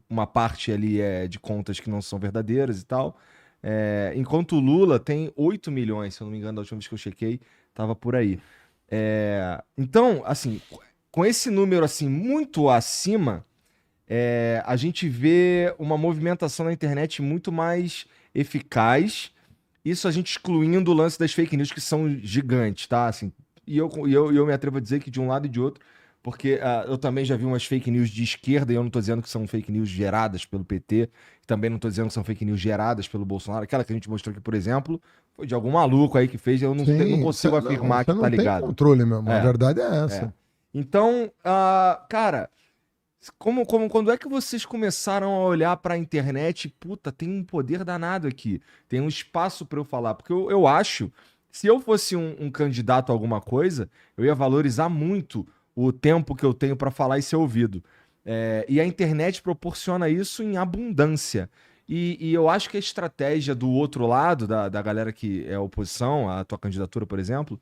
uma parte ali de contas que não são verdadeiras e tal. Enquanto o Lula tem 8 milhões, se eu não me engano, da última vez que eu chequei, tava por aí. Então, assim, com esse número assim muito acima, a gente vê uma movimentação na internet muito mais eficaz. Isso a gente excluindo o lance das fake news, que são gigantes, tá? Assim, e eu me atrevo a dizer que de um lado e de outro, porque eu também já vi umas fake news de esquerda, e eu não tô dizendo que são fake news geradas pelo PT, também não tô dizendo que são fake news geradas pelo Bolsonaro. Aquela que a gente mostrou aqui, por exemplo, foi de algum maluco aí que fez, eu não Sim, consigo afirmar você que tá não tem ligado. controle mesmo. A É, verdade é é. essa. Então, cara, quando é que vocês começaram a olhar pra internet? Puta, tem um poder danado aqui. Tem um espaço pra eu falar. Porque eu acho, se eu fosse um candidato a alguma coisa, eu ia valorizar muito o tempo que eu tenho pra falar e ser ouvido. E a internet proporciona isso em abundância. E eu acho que a estratégia do outro lado, da galera que é oposição, à tua candidatura, por exemplo,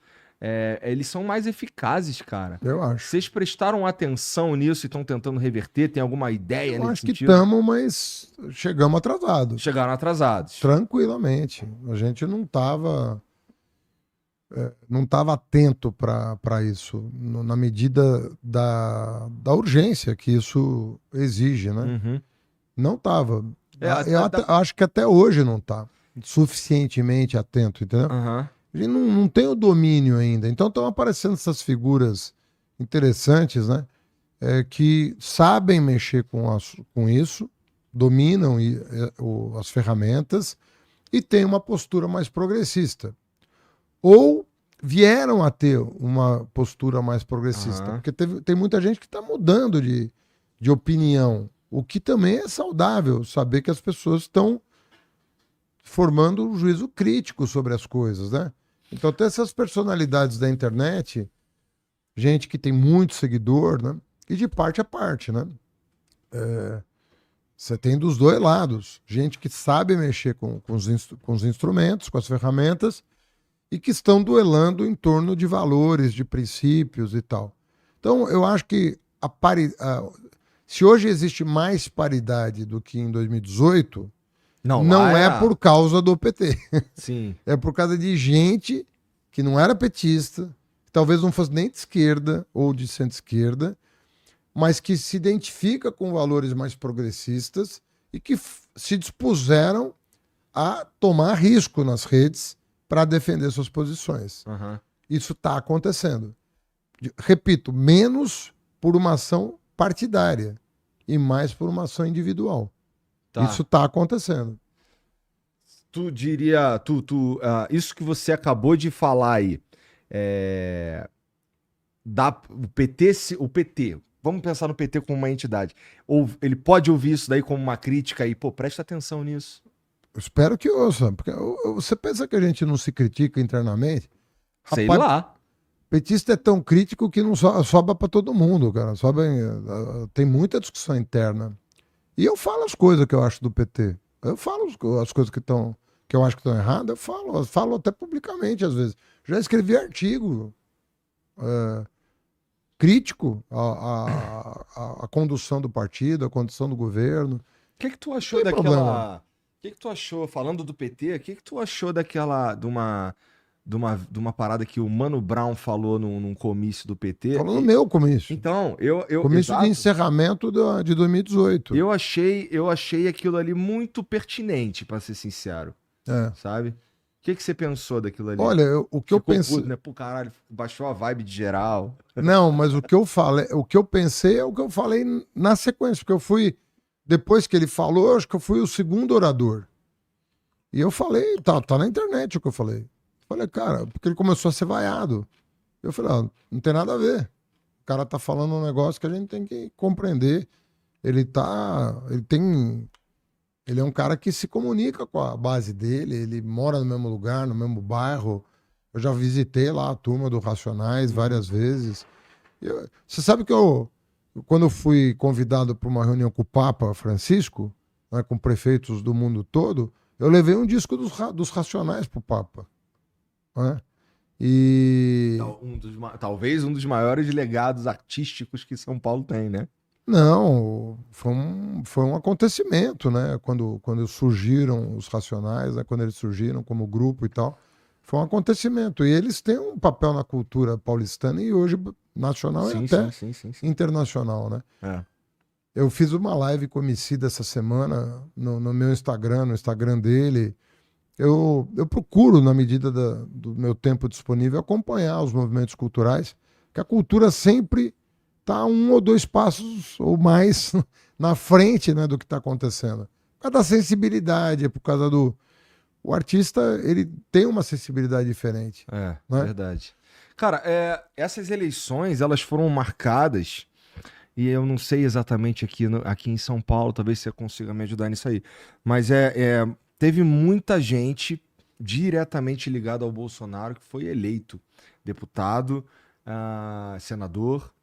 eles são mais eficazes, cara. Eu acho. Vocês prestaram atenção nisso e estão tentando reverter? Tem alguma ideia Eu nesse acho que sentido? estamos, mas chegamos atrasados. Chegaram atrasados. Tranquilamente. A gente não tava atento para isso, na medida da urgência que isso exige, né? Uhum. Não estava. É, Eu acho que até hoje não está suficientemente atento, entendeu? aham. A gente não tem o domínio ainda. Então estão aparecendo essas figuras interessantes, né? Que sabem mexer com isso, dominam as ferramentas e têm uma postura mais progressista. Ou vieram a ter uma postura mais progressista, Aham. porque tem muita gente que está mudando de opinião, o que também é saudável, saber que as pessoas estão formando um juízo crítico sobre as coisas, né? Então tem essas personalidades da internet, gente que tem muito seguidor, né? E de parte a parte, né? Você tem dos dois lados, gente que sabe mexer com os instrumentos, com as ferramentas, e que estão duelando em torno de valores, de princípios e tal. Então, eu acho que se hoje existe mais paridade do que em 2018, Não, lá não é por causa do PT. Sim. É por causa de gente que não era petista, que talvez não fosse nem de esquerda ou de centro-esquerda, mas que se identifica com valores mais progressistas e que se dispuseram a tomar risco nas redes para defender suas posições. Aham. Isso está acontecendo. Repito, menos por uma ação partidária e mais por uma ação individual. Isso Tá. está acontecendo. Tu diria, isso que você acabou de falar aí, o PT, o PT, vamos pensar no PT como uma entidade, ou ele pode ouvir isso daí como uma crítica e, pô, presta atenção nisso. Eu espero que ouça, porque você pensa que a gente não se critica internamente? Sei Rapaz, lá. petista é tão crítico que não sobra para todo mundo, cara. Tem muita discussão interna. E eu falo as coisas que eu acho do PT. Eu falo as coisas que eu acho que estão erradas, eu falo até publicamente às vezes. Já escrevi artigo crítico à condução do partido, à condução do governo. O que que tu Não achou tem problema. daquela. O que que tu achou, falando do PT, o que que tu achou daquela. De uma parada que o Mano Brown falou num comício do PT? Falo no meu comício. Então, eu. Comício de Exato. encerramento de 2018. Eu achei aquilo ali muito pertinente, pra ser sincero, É. sabe? O que que você pensou daquilo ali? Olha, o que eu Ficou puto, pensei. né? Pô, caralho, baixou a vibe de geral. Não, mas o que eu pensei é o que eu falei na sequência, porque eu fui, depois que ele falou, eu acho que eu fui o segundo orador. E eu falei, tá na internet o que eu falei. Falei, cara, porque ele começou a ser vaiado. Eu falei, não tem nada a ver. O cara tá falando um negócio que a gente tem que compreender. Ele é um cara que se comunica com a base dele, ele mora no mesmo lugar, no mesmo bairro. Eu já visitei lá a turma do Racionais várias vezes. Você sabe que quando eu fui convidado para uma reunião com o Papa Francisco, né, com prefeitos do mundo todo, eu levei um disco dos Racionais para o Papa. Né? E Talvez um dos maiores legados artísticos que São Paulo tem, né? Não, foi um acontecimento, né? Quando surgiram os Racionais, né? Quando eles surgiram como grupo e tal, foi um acontecimento. E eles têm um papel na cultura paulistana e hoje nacional e Sim, sim, até sim, sim, sim. internacional, né? É. Eu fiz uma live com o Emicida essa semana no meu Instagram, no Instagram dele. Eu procuro, na medida do meu tempo disponível, acompanhar os movimentos culturais, que a cultura sempre está um ou dois passos ou mais na frente, né, do que está acontecendo. Por causa da sensibilidade, por causa do. O artista, ele tem uma sensibilidade diferente, É, né? verdade. Cara, essas eleições, elas foram marcadas, e eu não sei exatamente aqui, aqui em São Paulo, talvez você consiga me ajudar nisso aí, mas teve muita gente diretamente ligada ao Bolsonaro que foi eleito deputado, senador,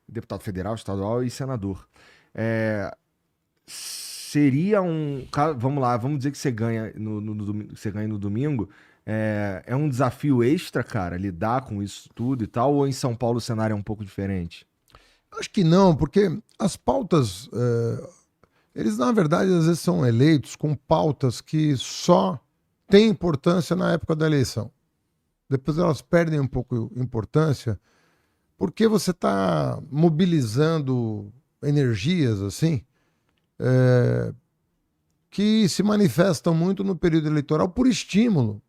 deputado federal, estadual e senador. É, seria vamos lá, vamos dizer que você ganha você ganha no domingo. É um desafio extra, cara, lidar com isso tudo e tal, ou em São Paulo o cenário é um pouco diferente? Acho que não, porque as pautas, eles na verdade às vezes são eleitos com pautas que só têm importância na época da eleição. Depois elas perdem um pouco de importância, porque você está mobilizando energias assim que se manifestam muito no período eleitoral por estímulo.